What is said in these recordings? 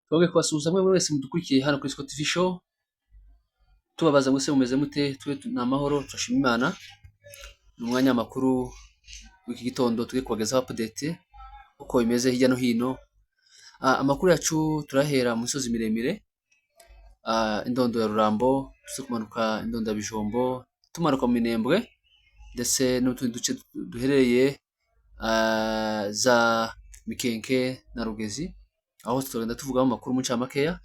Twebwe kubasuhuza mwe wese mudukurikiye hano kuri Scott TV Show, tubabaza mwese mumeze mute? Twe ni amahoro turashima Imana. Ni umwanya makuru w'iki gitondo tugiye kubagezaho update uko bimeze hirya no hino. Amakuru yacu turahera mu misozi miremire, Indondo ya Rurambo, tuze kumanuka Indondo ya Bijombo, tumanuka mu Minembwe ndetse n'utundi duce duherereye za Mikenke na Rugezi, aho tugenda tuvugaho amakuru mu ncamakeya.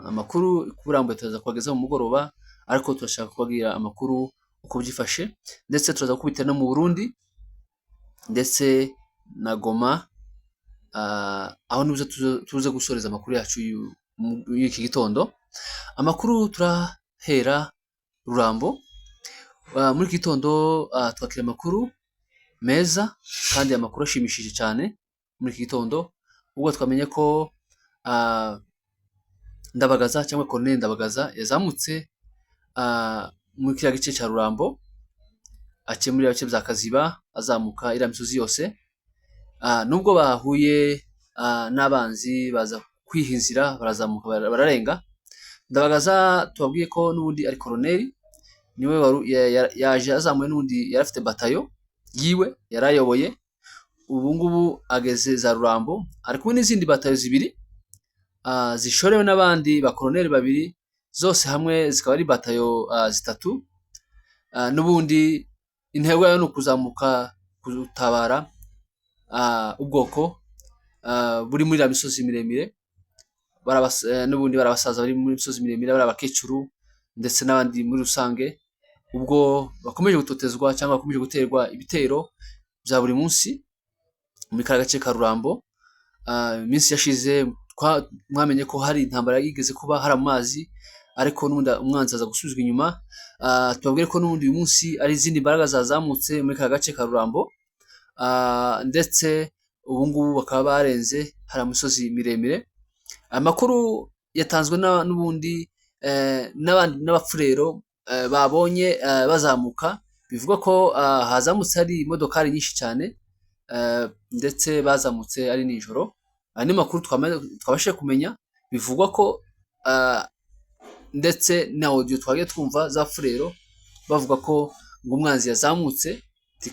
Amakuru kuburambuye turaza kubagezaho mu mugoroba, ariko turashaka kubabwira amakuru uko byifashe, ndetse turaza kubitana no mu Burundi ndetse na Goma, aho nibuze tuze gusoreza amakuru yacu y'iki gitondo. Amakuru turahera Rurambo. Muri iki gitondo twakira amakuru meza kandi amakuru ashimishije cyane. Muri iki gitondo ubwo twamenye ko Ndabagaza cyangwa Colonel Ndabagaza yazamutse muri kiriya gice cya Rurambo, aciye muri bice bya Kaziba azamuka iriya misozi yose, nubwo bahuye n'abanzi baza kwihinzira barazamuka bararenga. Ndabagaza tubabwiye ko n'ubundi ari Colonel, niwe yaje azamuye, n'ubundi yari afite batayo yiwe yarayoboye. Ubu ngubu ageze za Rurambo ari kumwe n'izindi batayo zibiri zishorewe n'abandi ba Colonel babiri, zose hamwe zikaba ari batayo zitatu. N'ubundi intego yayo ni ukuzamuka kutabara ubwoko buri muri la misozi miremire. N'ubundi barabasaza bari muri misozi miremire, bari abakecuru ndetse n'abandi muri rusange, ubwo bakomeje gutotezwa cyangwa bakomeje guterwa ibitero bya buri munsi muri ka gace ka Rurambo. Iminsi yashize mwamenye ko hari intambara yigeze kuba hari amazi, ariko n'ubundi umwanzi aza gusubizwa inyuma. Tubabwire ko n'ubundi uyu munsi ari izindi mbaraga zazamutse muri ka gace ka Rurambo, ndetse ubu ngubu bakaba barenze hari imisozi miremire. Amakuru yatanzwe n'ubundi n'abafurero babonye bazamuka, bivuga ko hazamutse hari imodokari nyinshi cyane, ndetse bazamutse ari nijoro. Andi makuru twabashije kumenya, bivugwa ko ndetse na audio twagiye twumva za furero bavuga ko ngo umwanzi yazamutse,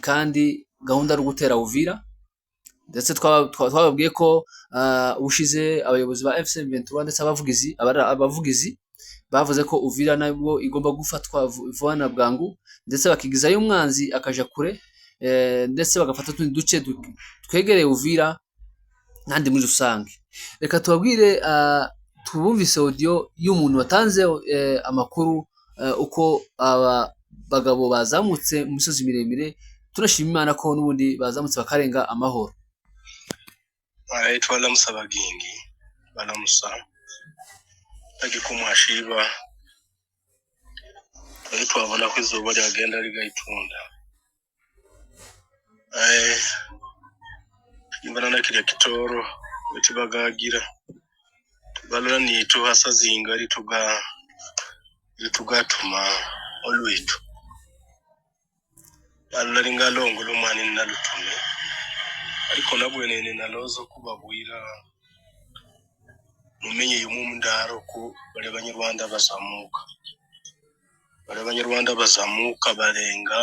kandi gahunda ari gutera Uvira. Ndetse twababwiye ko ubushize abayobozi ba FC23 ndetse abavugizi bavuze ko Uvira nabwo igomba gufatwa vuba na bwangu, ndetse bakigizayo umwanzi akaja kure, ndetse bagafata utundi duce twegereye Uvira n'andi muri rusange. Reka tubabwire tubumvise audio y'umuntu watanze amakuru uko aba bagabo bazamutse mu misozi miremire. Turashima Imana ko n'ubundi bazamutse bakarenga amahoro. Aitwa Lamusabagingi balamusa agikumwashiba twabona ko izuba ryagenda rigayitunda. Imbana na kiriya kitoro wetibagagira balora nitu hasazinga ritugatuma olwitu balora ringalongo lomani nalutume, ariko nabwenene nalozo kubabwira mumenye y'umundaro ko bari Abanyarwanda bazamuka barenga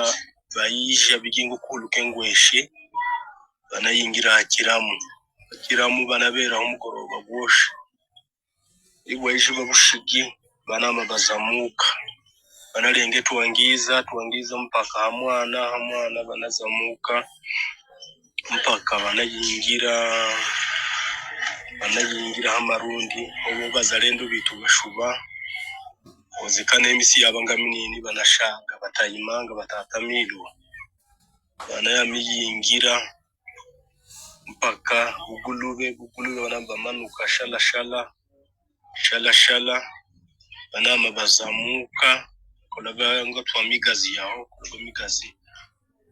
bayija bigingo kuluke ngweshe banayingira akiramu banabera umugoroba gwoshe ibwaje babushigi banama bazamuka banarenge tuangiza mpaka hamwana banazamuka mpaka banayingira hamarundi ubu bazalendo bitu bashuba ozikane emisi yabanga minini banashanga batayimanga batatamirwa banayamiyingira mpaka bugulube banamba manuka shala banama bazamuka kolaga ngo twamigazi yaho migazi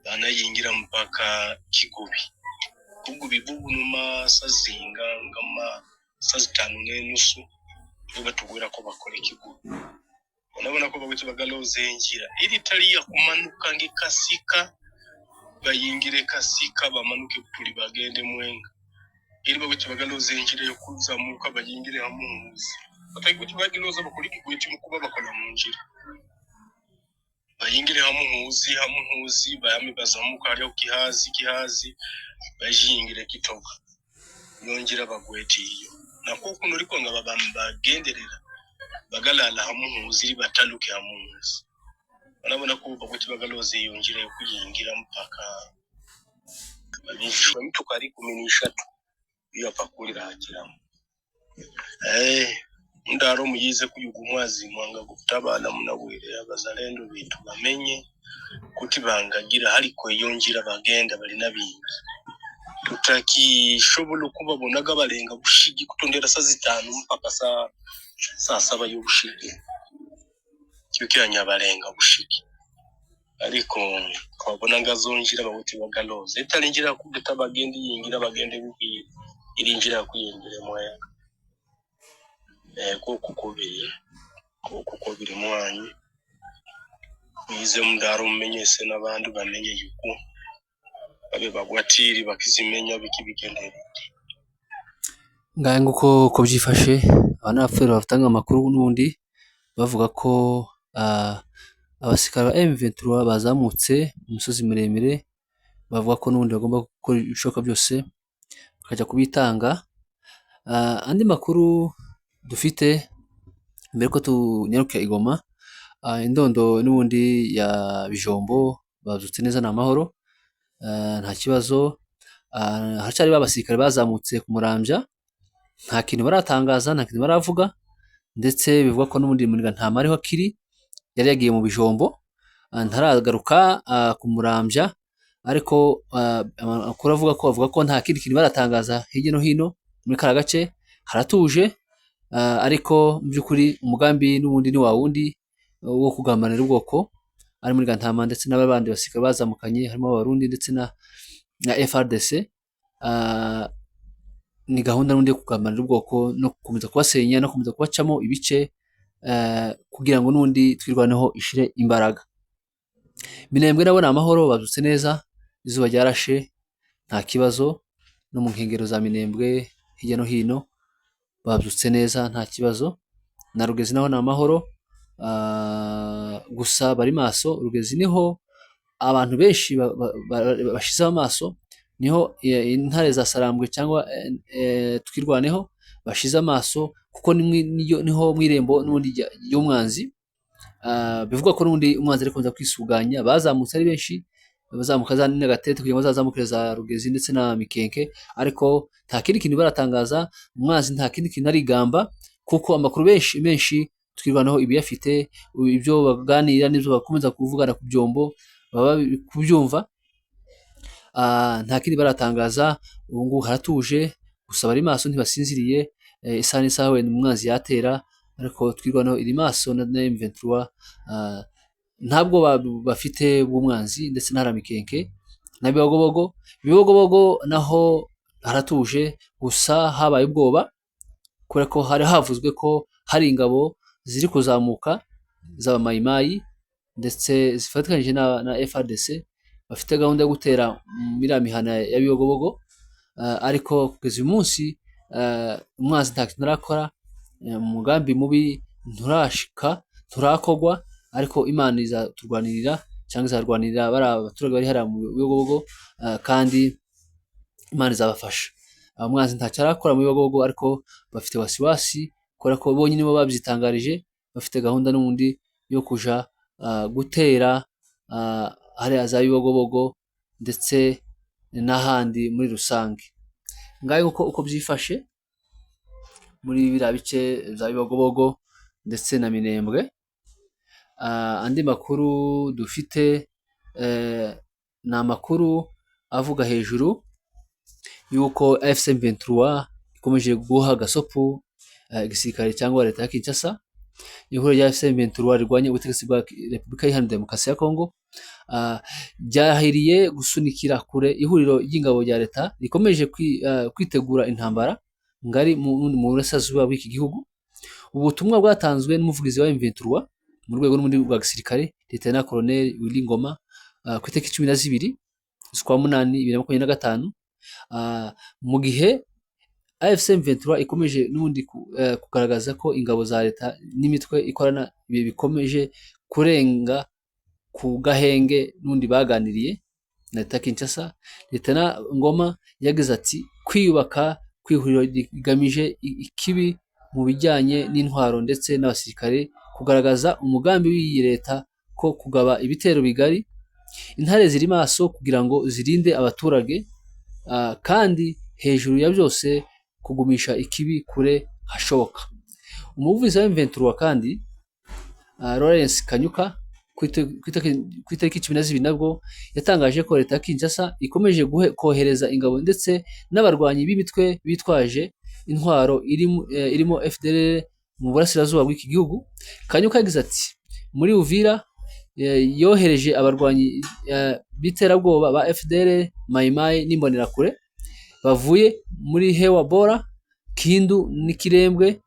banayingira mpaka Kigubi bubu numa sazinga ngama sazitanu n'enusu batugwira ko bakora Kigubi. Unabona ko bagwitse bagaloze ngira iri tariya kumanuka ngikasika bayingire kasika bamanuke kuri bagende Mwenga ili bagwiti bagaloze injira yo kuzamuka bayingire hamuzi batagwiti bagiloza bakuri kigwiti mukuba bakona mu njira bayingire hamuzi bayame bazamuka ariyo kihazi bajingire kitoka yongira bagweti iyo nako kuno riko bagenderera bagalala hamuzi bataluke hamuzi barabona ko bagwiti bagaloze yongira yo kuyingira mpaka babishwe mutukari 13 iyo pakurira hakiramo ndaro muyize kuyuga umwazi mwanga gutabana munabwire abazalendo bitu bamenye kuti bangagira hariko yongira bagenda bari nabingi tutakishobora kubabonaga barenga gushigi kutondera saa 5 mpaka saa 7 yo gushigi cyo kiranya barenga gushigi ariko twabona ngazonjira babuti bagaloze itarinjira kuguta bagende yingira bagende bubiri irinjira kuyengere moya kuko biri mwanyi bize mundaro mumenyese n'abandi bamenye yuko babe bagwatiri bakizimenya bikibigendera ngaye nguko ko byifashe abanapfero bafatanga amakuru n'undi bavuga ko abasikara ba M23 bazamutse umusozi miremire bavuga ko n'undi bagomba gukora ibishoboka byose bakajya kubitanga. Andi makuru dufite mbere ko tunyaruka igoma indondo n'ubundi ya bijombo bazutse neza n'amahoro nta kibazo haracyari babasirikare bazamutse ku Muramvya nta kintu baratangaza nta kintu baravuga ndetse bivuga ko n'ubundi muniga nta mariho akiri yari yagiye mu bijombo ntaragaruka ku Muramvya ariko amakuru avuga ko nta kindi kintu baratangaza hirya no hino muri kara gace haratuje ariko mu by'ukuri umugambi n'ubundi ni wawundi wo kugambanira ubwoko ari muri Gantama ndetse n'abandi basirikare bazamukanye harimo abarundi ndetse na FRDC ni gahunda n'undi yo kugambanira ubwoko no gukomeza kubasenya no gukomeza kubacamo ibice kugira ngo n'undi twirwaneho ishire imbaraga. Minembwe nabona amahoro bazutse neza izuba ryarashe nta kibazo no mu nkengero za Minembwe hirya no hino babyutse neza nta kibazo na Rugezi naho ni amahoro gusa bari maso Rugezi niho abantu benshi bashize amaso niho intare za Sarambwe cyangwa twirwaneho bashize amaso kuko niho mwirembo n'undi y'umwanzi bivugwa ko n'undi umwanzi ari kuza kwisuganya bazamutse ari benshi bazamuka za Nyagatete kugira ngo bazamukire za Rugezi ndetse na Mikenke ariko nta kindi kintu baratangaza umwanzi nta kindi kintu arigamba kuko amakuru menshi twirwanaho ibiyafite ibyo baganira n'ibyo bakomeza kuvugana ku byombo baba kubyumva nta kindi baratangaza ubu ngubu haratuje gusa bari maso ntibasinziriye isaha n'isaha wenda umwanzi yatera ariko twirwanaho iri maso na M23 ntabwo bafite bw'umwanzi ndetse na Mikenke na Bibogobogo naho haratuje gusa habaye ubwoba kubera ko hari havuzwe ko hari ingabo ziri kuzamuka za Mayimayi ndetse zifatikanyije na FRDC bafite gahunda yo gutera miriya mihana ya Bibogobogo ariko kugeza uyu munsi umwanzi nta kintu arakora umugambi mubi nturakogwa ariko Imana izaturwanirira cyangwa izarwanirira bari abaturage bari hariya mu Bibogobogo kandi Imana izabafasha. Umwanzi ntacyo arakora mu Bibogobogo ariko bafite wasiwasi kubera ko bonyine bo babyitangarije bafite gahunda n'ubundi yo kuja gutera hariya za Bibogobogo ndetse n'ahandi muri rusange. Ngayo uko byifashe muri biriya bice za Bibogobogo ndetse na Minembwe. Andi makuru dufite ni amakuru avuga hejuru yuko FC23 ikomeje guha gasopu igisirikare cyangwa leta ya Kinshasa. Ihuriro rya FC23 rirwanya ubutegetsi bwa Repubulika Iharanira Demokarasi ya Kongo ryahiriye gusunikira kure ihuriro ry'ingabo rya leta rikomeje kwitegura intambara ngari mu burasirazuba bw'iki gihugu. Ubutumwa bwatanzwe n'umuvugizi wa M23 mu rwego n'ubundi bwa gisirikare Lieutenant Colonel Willy Ngoma ku itariki 12 z'ukwa munani 2025 mu gihe AFC M23 ikomeje n'ubundi kugaragaza ko ingabo za leta n'imitwe ikorana ibihe bikomeje kurenga ku gahenge n'undi baganiriye na leta Kinshasa. Leta Ngoma yagize ati kwiyubaka kwihuriro rigamije ikibi mu bijyanye n'intwaro ndetse n'abasirikare, kugaragaza umugambi w'iyi leta ko kugaba ibitero bigari, intare ziri maso kugira ngo zirinde abaturage, kandi hejuru ya byose kugumisha ikibi kure hashoboka. Umuvugizi wa M23 kandi Lawrence Kanyuka ku itariki 12 nabwo yatangaje ko leta ya Kinshasa ikomeje kohereza ingabo ndetse n'abarwanyi b'imitwe bitwaje intwaro irimo FDLR mu burasirazuba bw'iki gihugu. Kanyuka yagize ati muri Uvira yohereje abarwanyi b'iterabwoba ba FDLR, Maimai n'imbonerakure bavuye muri Hewa Bora, Kindu n'Ikirembwe,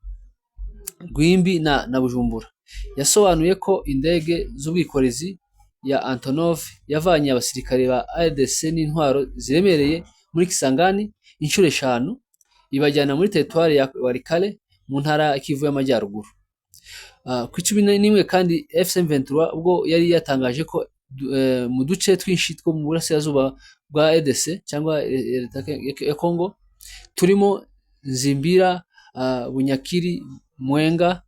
Rwimbi na Bujumbura. Yasobanuye ko indege z'ubwikorezi ya Antonov yavanye abasirikare ba RDC n'intwaro ziremereye muri Kisangani inshuro 5 ibajyana muri teritwari ya Walikale mu ntara ya Kivu y'Amajyaruguru. Ku 11 kandi AFC M23 ubwo yari yatangaje ko mu duce twinshi two mu burasirazuba bwa RDC cyangwa leta ya Congo turimo Nzimbira, Bunyakiri, Mwenga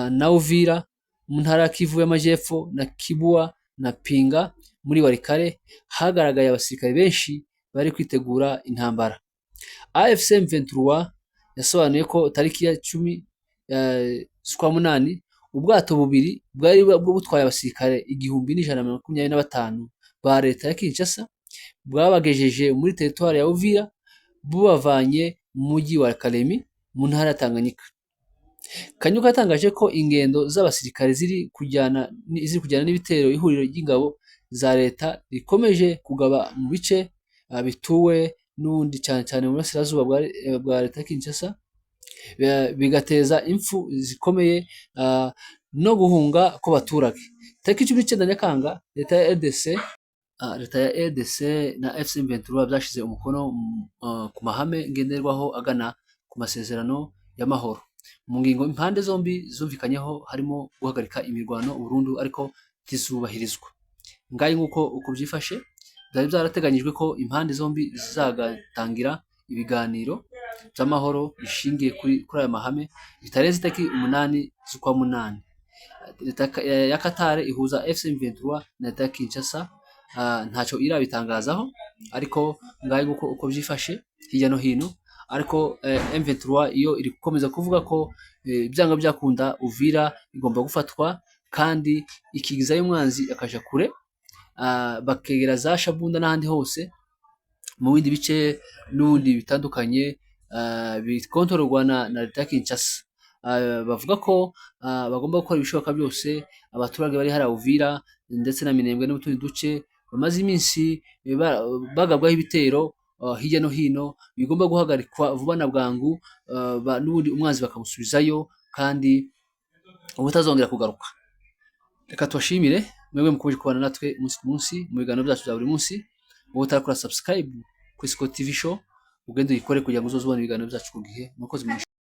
na Uvira mu ntara ya Kivu y'Amajyepfo na Kibua na Pinga muri Walikale hagaragaye abasirikare benshi bari kwitegura intambara. AFC M23 yasobanuye ko tariki ya 10 z'ukwa munani ubwato bubiri bwari butwaye abasirikare 1125 ba leta ya Kinshasa bwabagejeje muri teritwari ya Uvira bubavanye mu mujyi wa Kalemi mu ntara ya Tanganyika. Kanyuka yatangaje ko ingendo z'abasirikare ziri kujyana n'ibitero ihuriro ry'ingabo za leta rikomeje kugaba mu bice bituwe n'undi cyane mu burasirazuba bwa leta ya Kinshasa, bigateza impfu zikomeye no guhunga kw'abaturage. Tariki 19 Nyakanga leta ya RDC na AFC M23 byashize umukono ku mahame ngenderwaho agana ku masezerano y'amahoro. Mu ngingo impande zombi zumvikanyeho harimo guhagarika imirwano burundu ariko tizubahirizwa. Ngaye nguko uko byifashe, byari byarateganyijwe ko impande zombi zizagatangira ibiganiro by'amahoro bishingiye kuri aya mahame bitarenze tariki 8 z'ukwa munani. Leta ya Qatar ihuza AFC M23 na leta ya Kinshasa ntacyo irabitangazaho, ariko ngaye nguko uko byifashe hirya no hino. Ariko M23 iyo iri gukomeza kuvuga ko byanga byakunda Uvira igomba gufatwa kandi ikigizayo umwanzi akaja kure, bakegera za Shabunda n'ahandi hose mu bindi bice n'undi bitandukanye bikontororwa na leta ya Kinshasa. Bavuga ko bagomba gukora ibishoboka byose abaturage bari hara Uvira ndetse na Minembwe n'utundi duce bamaze iminsi bagabwaho ibitero hirya no hino bigomba guhagarikwa vuba na bwangu, n'ubundi umwanzi bakamusubizayo kandi ubutazongera kugaruka. Reka tubashimire mwebwe mukomeje kubana natwe umunsi ku munsi mu biganiro byacu bya buri munsi. Wowe utarakora subscribe ku Isiko TV show ugende uyikore kugira ngo uzozubone ibiganiro byacu ku gihe. Mukozi mwinshi.